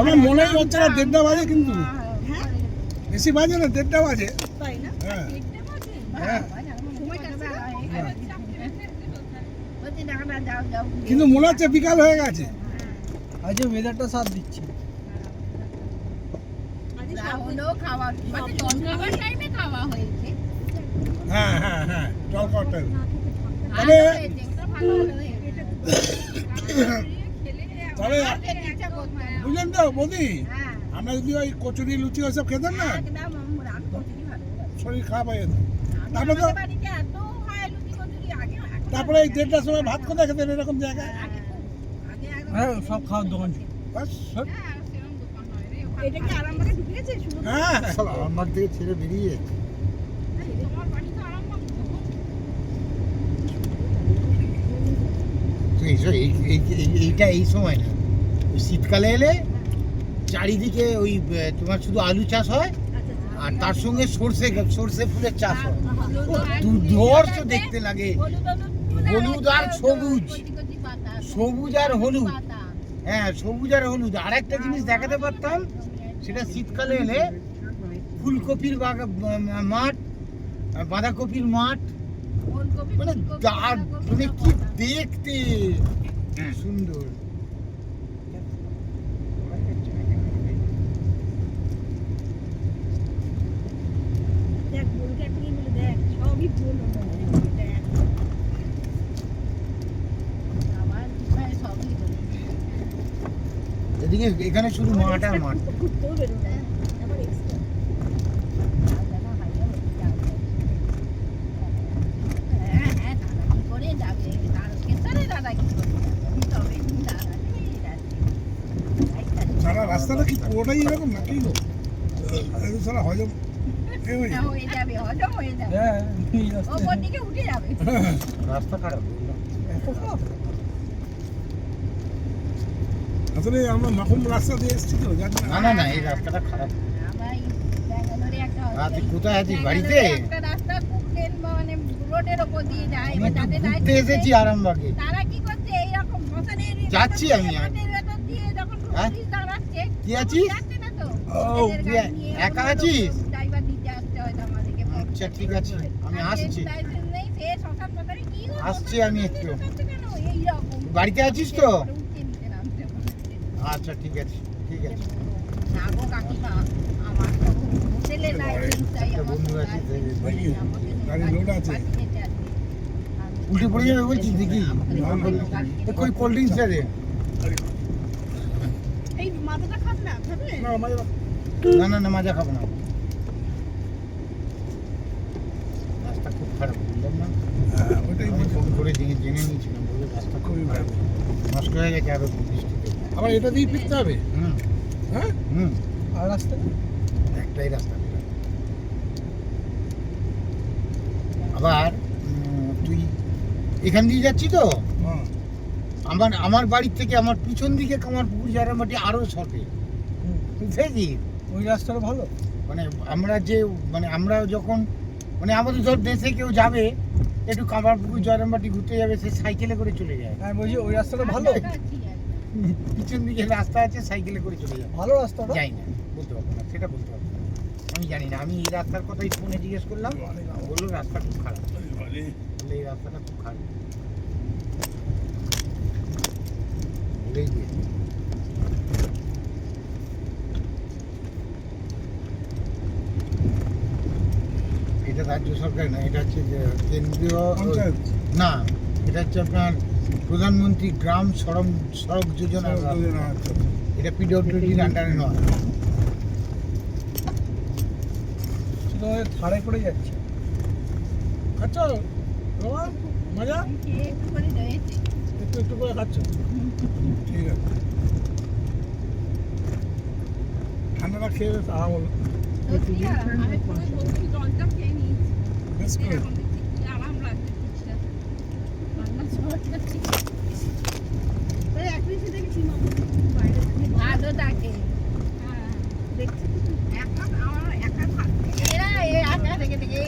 আমার মনে হচ্ছে না 1:30 বাজে, কিন্তু বেশি বাজে না, 1:30 বাজে। হ্যাঁ হ্যাঁ, কিন্তু মনে হচ্ছে বিকাল হয়ে গেছে। আজ ওয়েদারটা সাথ দিচ্ছে। হ্যাঁ হ্যাঁ হ্যাঁ, জল খাওয়ার টাইম। তবে তবে বুঝলেন তো বৌদি, আমরা যদি ওই কচুরি লুচি ওইসব খেতাম না, শরীর খারাপ হয়ে যেত। তারপরে তো তারপরে এই 1:30টার সময় ভাত কোথায় খেতেন এরকম জায়গায়? হ্যাঁ, সব খাওয়ার দোকান। বাস এটা কি আরামবাগে ঢুকেছে শুনো? হ্যাঁ, আমার থেকে ছেড়ে বেরিয়ে যাচ্ছে। তোমার বাড়ি তো আরামবাগ। তো এইটা এই সময় না, ওই শীতকালে এলে চারিদিকে ওই তোমার শুধু আলু চাষ হয়, আর তার সঙ্গে সর্ষে ফুলের চাষ হয়। দুর্ধর্ষ দেখতে লাগে, হলুদ আর সবুজ, সবুজ আর হলুদ। হ্যাঁ, সবুজ আর হলুদ। আর একটা জিনিস দেখাতে পারতাম, সেটা শীতকালে এলে ফুলকপির মাঠ, বাঁধাকপির মাঠ, মানে মানে কি দেখতে সুন্দর। দেখ বলকে আপনি বলে দেখ সবই ভুল হলো। এদিকে এখানে শুধু মাঠ আর মাঠ। ঘুরতেও বেরো না আবার এক্সট্রা সারা রাস্তাটা কি পুরোটাই এরকম নাকি? সারা হজম হয়ে যাবে, হজম হয়ে যাবে, হ্যাঁ, ওপর দিকে উঠে যাবে। রাস্তা খারাপ। আসলে আমরা মাখুম রাস্তা দিয়ে এসেছি তো, জানি না না না, এই রাস্তাটা খারাপ। আমার ব্যাঙ্গালোরে একটা তুই কোথায় আছিস? বাড়িতে? একটা রাস্তা খুব মানে রোডের ওপর দিয়ে যায়, আমি এবার তো যাদের ঘুরতে এসেছি আরামবাগে। তারা কি করছে এইরকম শ্মশানের যাচ্ছি আমি। মাঠের ভেতর দিয়ে যখন হ্যাঁ? পুলিশ দাঁড়াচ্ছে, কি আছিস? যাচ্ছে না তো। ও, এদের তুই গাড়ি নিয়ে একা আছিস? ড্রাইভার দিতে আসতে হয় তো আমাদেরকে। আচ্ছা, ঠিক আছে, আমি আসছি। লাইসেন্স নেই, সে শ্মশান পাতারে কি করবে? আসছি আমি একটু। ঢোকাচ্ছে কেন? এইরকম। বাড়িতে আছিস তো? উঠতে নিতে নামতে বলছে। আচ্ছা, ঠিক আছে, ঠিক আছে। না গো কাকিমা, আমার তো হোটেলে লাইসেন্স চাই, একটা আমার বন্ধু তো আছে, লাইসেন্স নাকি? নেই, আমাকে গাড়ি লোড আছে? পাঠিয়েছে আজকে। উল্টে পড়ে যাবে বলছিস দেখি? কই কোল্ড ড্রিঙ্কসটা দে। এই মাথাটা খাবে না, খাবে? না মাঝে না না না, মাজা খাবো না। রাস্তা খুব খারাপ, বুঝলাম না। ওইটাই আমি ফোন করে জেনে নিয়েছিলাম, বলে রাস্তা খুবই খারাপ, নষ্ট হয়ে গেছে আরো বৃষ্টিতে। আবার এটা দিয়ে ফিরতে হবে। হুম হ্যাঁ, হুম, আর রাস্তা একটাই রাস্তা। আবার তুই এখান দিয়ে যাচ্ছি তো, হ্যাঁ। আমার বাড়ির থেকে আমার পিছন দিকে কামারপুকুর জায়গামাটি আরো শর্টে, বুঝেছি? ওই রাস্তাটা ভালো। মানে আমরা যখন আমাদের ধর দেশে কেউ যাবে, একটু কামারপুকুর জয়রামবাটি ঘুরতে যাবে, সে সাইকেলে করে চলে যায়। হ্যাঁ, বলছি ওই রাস্তাটা ভালো। পিছন দিকে রাস্তা আছে, সাইকেলে করে চলে যায়। ভালো রাস্তাটা। যাই না, বলতে পারবো না, সেটা বলতে পারবো না, আমি জানি না। আমি এই রাস্তার কথাই ফোনে জিজ্ঞেস করলাম, বললো রাস্তা খুব খারাপ, বললে এই রাস্তাটা খুব খারাপ। বলেই দিয়েছে। এটা রাজ্য সরকার না, এটা হচ্ছে যে কেন্দ্রীয় পঞ্চায়েত। না, এটা হচ্ছে আপনার প্রধানমন্ত্রী গ্রাম সড়ক যোজনা। এটা পিডব্লিউডির আন্ডারে নয়। শুধু আমাদের থাড়ে পড়ে যাচ্ছে। খাচ্ছ বাবা? মজা একটু করে রয়েছে। একটু একটু করে খাচ্ছ? ঠিক আছে, ঠান্ডাটা খেয়ে বেশ আরাম হলো। আমি পুরো বসে জলটা খেয়ে নিয়েছি। বেশ করে এখন দেখছি কি আরাম লাগছে কিছুটা। ঠান্ডা জ্বরটা ঠিক। ওই একটু দেখছি বাইরে ভালো থাকে। হ্যাঁ, দেখছি আমার একা থাকতে। এরা একা থেকে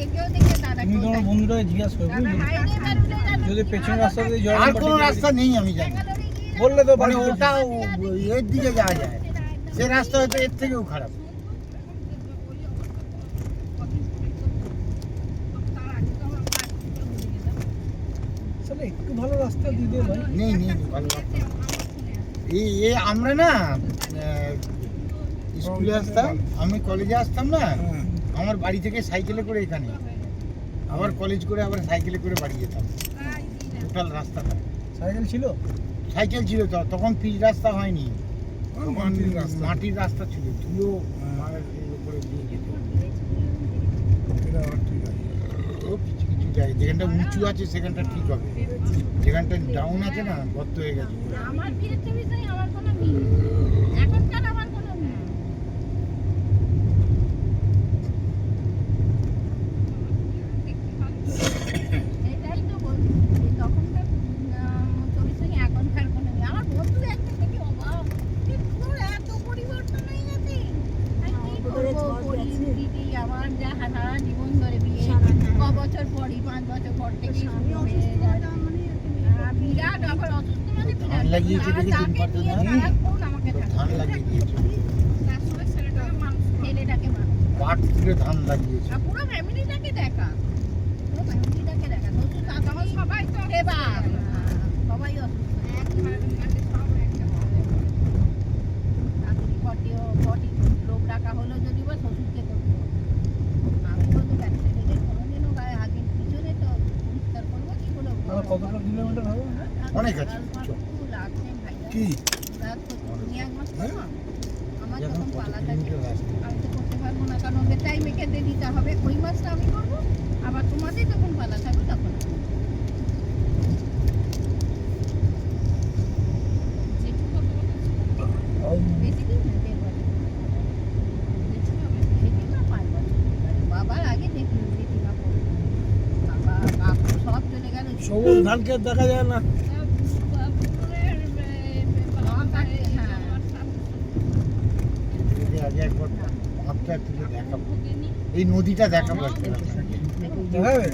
একেও দেখে দাদা তুমি তোমার বন্ধুটাকে জিজ্ঞাসা করো, বুঝলি? যদি পেছনের রাস্তা দিয়ে আর কোনো রাস্তা নেই আমি জানি, বললে তো মানে বাড়ি ওটা এর দিকে যাওয়া যায়। সে রাস্তা হয়তো এর থেকেও খারাপ। আসলে একটু ভালো রাস্তা দিতে ভাই। নেই ভালো রাস্তা। এই আমরা না স্কুলে আসতাম, আমি কলেজে আসতাম না, হ্যাঁ। আমার বাড়ি থেকে সাইকেলে করে এখানে, আবার কলেজ করে আবার সাইকেলে করে বাড়ি যেতাম। টোটাল রাস্তাটা সাইকেল ছিল? সাইকেল ছিল তো, তখন পিচ রাস্তা হয়নি, তখন মাটির রাস্তা। মাটির রাস্তা ছিল, ধুলো হ্যাঁ। এর উপরে দিয়ে যেত। এটা আবার ঠিক আছে। ও কিছু কিছু জায়গায় যেখানটা উঁচু আছে সেখানটা ঠিক হবে, যেখানটা ডাউন আছে না গর্ত হয়ে গেছে। আমার বিয়ের বিষয়ে আমার কোনো মিল এখনকার আমার কোনো মিল এটাই তো বলছি যে তখনকার ছবির সঙ্গে এখনকার কোনো মিল। আমার বন্ধু একটা থেকে অবাক যে তোর এত পরিবর্তন হয়ে গেছে। আমি কি করবো, পরিস্থিতি আমার যা সারা জীবন ধরে বিয়ে ক বছর পরই 5 বছর পর থেকে শুরু হয়ে যায়। বিরাট আবার অসুস্থ মানে ধান বিরাট। লাগিয়েছে আর দেখে যাকে চিনতে নিয়ে পারতো না। সারাক্ষণ আমাকে ধান লাগিয়ে দিয়েছে, ছেলেটাকে মানুষ পাট তুলে ধান লাগিয়েছে। আর পুরো ফ্যামিলিটাকে দেখা, পুরো ফ্যামিলিটাকে দেখা। শ্বশুর শাশুড়ি সবাই তো সেবা, সবাই অসুস্থ। শাশুড়ি 40 লোক ডাকা হলো যদি বা শ্বশুরকে করতে হবে। আমি বলতে ব্যবসা থেকে কোনোদিনও গায়ে হাতে পিছনে তো পরিষ্কার করবো কি করে? আর কতটা কিলোমিটার হবে? অনেক আছে। লাগছে ভাইয়া। কি তুমি এক মাস হ্যাঁ? করো, আমার যেমন যখন কত পালা থাকে কিলোমিটার রাস্তা। আমি তো করতে পারবো না, কারণ ওদের টাইমে খেতে দিতে হবে। ওই মাসটা আমি করবো, আবার তোমাদের যখন পালা থাকবে তখন আমি। বেশি দিন না, 1.5 বছর। বেশি না, 5 বছর। বাবার আগে দেখি বেশি না করবো। বাবা কাকু সব চলে গেল। সবুজ ধান ক্ষেত দেখা যায় না। যদি আগে একবার মাঠটা তুলে দেখাবো, এই নদীটা দেখাবো একবার আপনাকে। দেখাবে?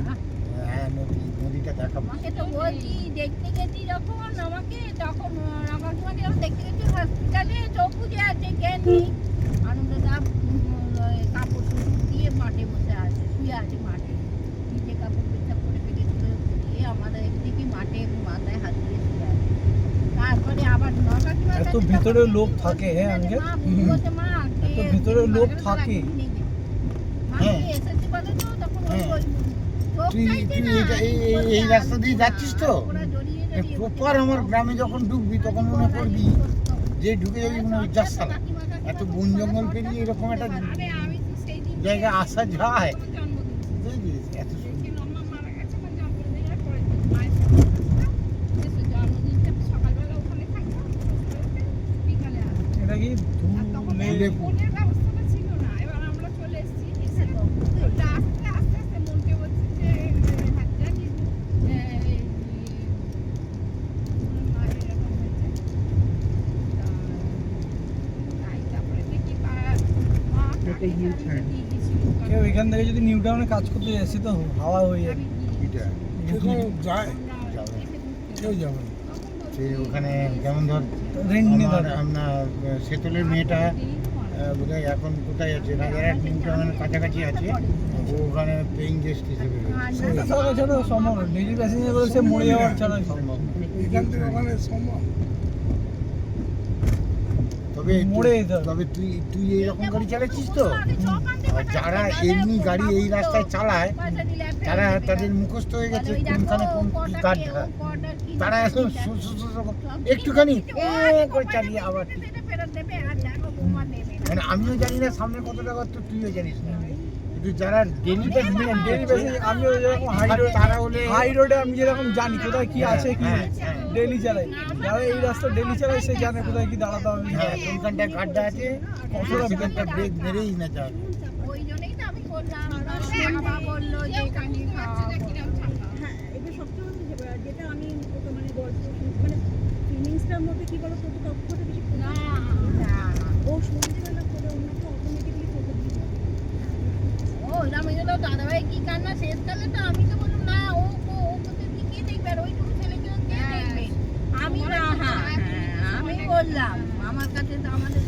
হ্যাঁ, নদীটা দেখাবো। আমাকে তো বলছি দেখতে গেছি যখন আমাকে তখন আমার তোমাকে যখন দেখতে গেছি হসপিটালে চোখ বুঝে আছে জ্ঞান নেই। আনন্দদা কাপড় দিয়ে মাঠে বসে আছে, শুয়ে আছে মাঠে, নিচে কাপড় পেছাপ করে পেটেছিল দিয়ে আমাদের একদিকে মাঠে মাথায় হাত দিয়ে শুয়ে আছে। তারপরে আবার নকাকিমা এত ভিতরে লোক থাকে, হ্যাঁ আঙ্কেল? এত ভিতরে লোক থাকে। হ্যাঁ। এসেছি বলে তো তখন হ্যাঁ। ওই চোখ তুই চাইছে তুই না, এই রাস্তা দিয়ে যাচ্ছিস তো, ওরা জড়িয়ে জড়িয়ে প্রপার আমার গ্রামে যখন ঢুকবি তখন মনে করবি যে ঢুকে যাবি মনে হয় যাচ্ছালা। এত বন জঙ্গল পেরিয়ে এরকম একটা জায়গা আসা যায়, বুঝলিস? এত সুন্দর। এটা কি ধুলে? কেউ এখান থেকে যদি নিউ টাউনে কাজ করতে যাচ্ছে তো হাওয়া হয়ে যাবে। এটা কেউ যায়, যাবে। কেউ যাবে না। সে ওখানে যেমন ধর রেন্ট নিয়ে আমার ধরো। আপনার সেতলের মেয়েটা বোধহয় এখন কোথায় আছে, রাজারহাট নিউ টাউনের কাছাকাছি আছে, ও ওখানে পেইং গেস্ট হিসেবে রয়েছে। সেটা ছাড়া ছাড়া সম্ভব না। ডেইলি প্যাসেঞ্জার বলে সে মরে যাওয়ার ছাড়া সম্ভব না। এখান থেকে ওখানে সম্ভব। তবে মোড়ে যেতে হবে। তবে তুই এইরকম গাড়ি চালাচ্ছিস তো, আর যারা এমনি গাড়ি এই রাস্তায় চালায় তারা তাদের মুখস্থ হয়ে গেছে কোনখানে কোন কি গাড্ডা, তারা এখন একটুখানি করে চালিয়ে আবার ঠিক। মানে আমিও জানি না সামনে কত টাকা, তো তুইও জানিস না, কিন্তু যারা ডেলি ডেইলি প্যাসেঞ্জার আমি যেরকম তারা হলে হাই রোডে আমি যেরকম জানি কোথায় কি আছে কি হ্যাঁ, হ্যাঁ। ডেইলি চালাই, যারা এই রাস্তা ডেইলি চালায় সে জানে কোথায় কি দাঁড়াতে হবে। হ্যাঁ, কোনখানটায় গাড্ডা আছে, সেখানটা ব্রেক মেরেই না যাবে। ওই জন্যই তো আমি বললাম, বাবা বললো যে এখানে খাওয়া হ্যাঁ, এটা সবচেয়ে যেটা আমি মানে গল্প মানে ফিলিংসটার মধ্যে কি বলো, ফটো তথ্যটা বেশি না ও সন্ধ্যেবেলা করে ওনাকে অটোমেটিকলি ফটো দিয়ে দেবে। ও আমি তো দাদাভাই কি কান্না শেষকালে তো আমি তো বললাম না ও ওকে কে দেখবে, আর ওইটুকু ছেলেকে কে দেখবে। আমি না, হ্যাঁ আমি বললাম আমার কাছে তো আমাদের